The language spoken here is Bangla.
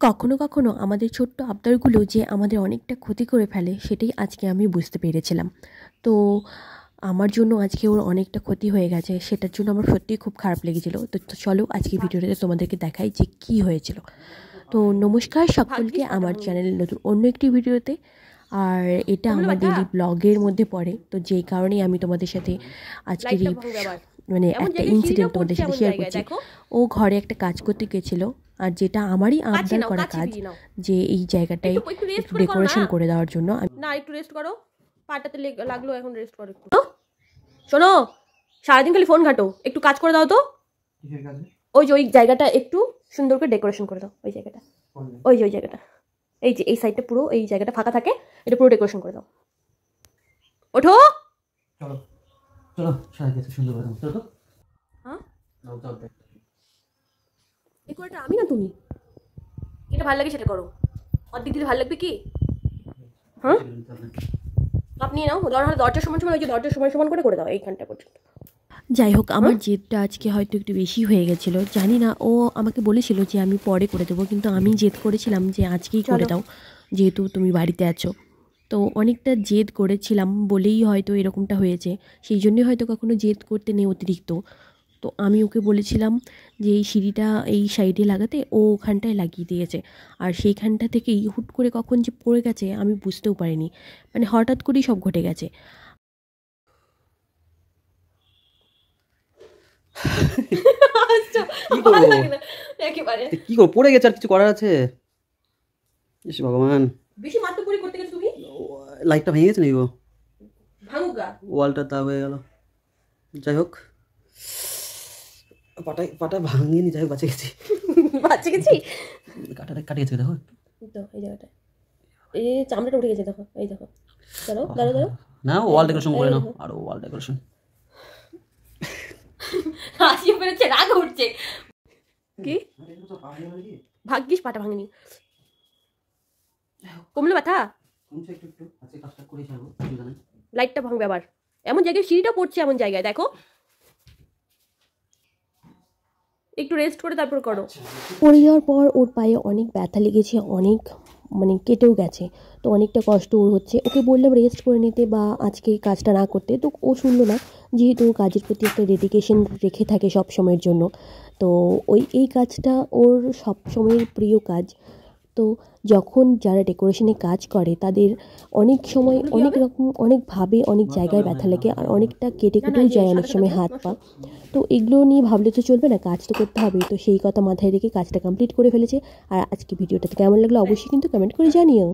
কখনো কখনো আমাদের ছোট্ট আবদারগুলো যে আমাদের অনেকটা ক্ষতি করে ফেলে সেটাই আজকে আমি বুঝতে পেরেছিলাম। তো আমার জন্য আজকে ওর অনেকটা ক্ষতি হয়ে গেছে, সেটার জন্য আমার সত্যিই খুব খারাপ লেগেছিলো। তো চলো আজকে ভিডিওটাতে তোমাদেরকে দেখাই যে কী হয়েছিল। তো নমস্কার সকলকে আমার চ্যানেলের নতুন অন্য একটি ভিডিওতে। আর এটা আমার ডেইলি ব্লগের মধ্যে পড়ে, তো যেই কারণেই আমি তোমাদের সাথে আজকের এই মানে একটা ইনসিডেন্ট তোমাদের সাথে শেয়ার করছি। ও ঘরে একটা কাজ করতে গেছিলো, আর যেটা আমারই আবদার করা কাজ যে এই জায়গাটায় একটু ডেকোরেশন করে দেওয়ার জন্য। না একটু রেস্ট করো, পাটাতে লাগলো, এখন রেস্ট করো একটু। শোনো, সারাদিন খালি ফোন ঘাটো, একটু কাজ করে দাও তো। ওই যে ওই জায়গাটা একটু সুন্দর করে ডেকোরেশন করে দাও, ওই জায়গাটা, ওই যে ওই জায়গাটা, এই যে এই সাইডটা পুরো এই জায়গাটা ফাঁকা থাকে, এটা পুরো ডেকোরেশন করে দাও। ওঠো, চলো চলো, সারা কিছু সুন্দর করে দাও। চলো তো। হ্যাঁ নাও যাও। এই করেটা আমি না তুমি, এটা ভালো লাগে সেটা করো, অর্ধেক দিলে ভালো লাগবে কি? হ্যাঁ আপনি নাও, দরজার সমান সমান, ওই যে দরজার সমান সমান করে দাও এইখানটা পর্যন্ত। যাই হোক, আমার জেদটা আজকে হয়তো একটু বেশি হয়ে গেছিলো, জানি না। ও আমাকে বলেছিল যে আমি পরে করে দেবো, কিন্তু আমি জেদ করেছিলাম যে আজকেই করে দাও, যেহেতু তুমি বাড়িতে আছো। তো অনেকটা জেদ করেছিলাম বলেই হয়তো এরকমটা হয়েছে, সেই জন্যই হয়তো কখনো জেদ করতে নেই অতিরিক্ত। তো আমি ওকে বলেছিলাম যে এই সিঁড়িটা এই সাইডে লাগাতে, ও ওখানটায় লাগিয়ে দিয়েছে। আর সেইখানটা থেকেই হুট করে কখন যে পড়ে গেছে আমি বুঝতেও পারিনি, মানে হঠাৎ করেই সব ঘটে গেছে। কি গো, পড়ে গেছে আর কিছু করার আছে? ইস ভগবান, বেশি মাতব্বরি করতে গেছো তুমি। লাইটটা ভেঙে গেছে নাকি গো? ভাঙুগা, ওয়ালটা তা হয়ে গেল। যাই হোক, পাটা ভাঙিনি, যাই হোক বাঁচে গেছি। বাঁচে গেছি, কাটে গেছে দেখো তো এই জায়গাটা, এই চামড়াটা উঠে গেছে দেখো, এই দেখো। চলো দাঁড়ো দাঁড়ো, না ওয়াল ডেকোরেশন করে নাও, আর ওয়াল ডেকোরেশন। হাসি পেরেছে, রাগ উঠছে কি? ভাগ্যিস পাটা ভাঙেনি, কমলো ব্যথা। লাইটটা ভাঙবে আবার, এমন জায়গায় সিঁড়িটা পড়ছে, এমন জায়গায় দেখো, একটু রেস্ট করে তারপর করো। পড়ে যাওয়ার পর ওর পায়ে অনেক ব্যথা লেগেছে, অনেক মানে কেটেও গেছে। তো অনেকটা কষ্ট ওর হচ্ছে। ওকে বললাম রেস্ট করে নিতে বা আজকে কাজটা না করতে, তো ও শুনলো না, যেহেতু কাজের প্রতি একটা ডেডিকেশন রেখে থাকে সব সময়ের জন্য। তো এই কাজটা ওর সব সময়ের প্রিয় কাজ। তো যখন যারা ডেকোরেশনে কাজ করে তাদের অনেক সময় অনেক রকম অনেকভাবে অনেক জায়গায় ব্যথা লাগে, আর অনেকটা কেটে কেটেও যায় অনেক সময় হাত পা। তো এগুলো নিয়ে ভাবলে তো চলবে না, কাজ তো করতে হবে। তো সেই কথা মাথায় রেখে কাজটা কমপ্লিট করে ফেলেছে। আর আজকে ভিডিওটাতে কেমন লাগলো অবশ্যই কিন্তু কমেন্ট করে জানিও।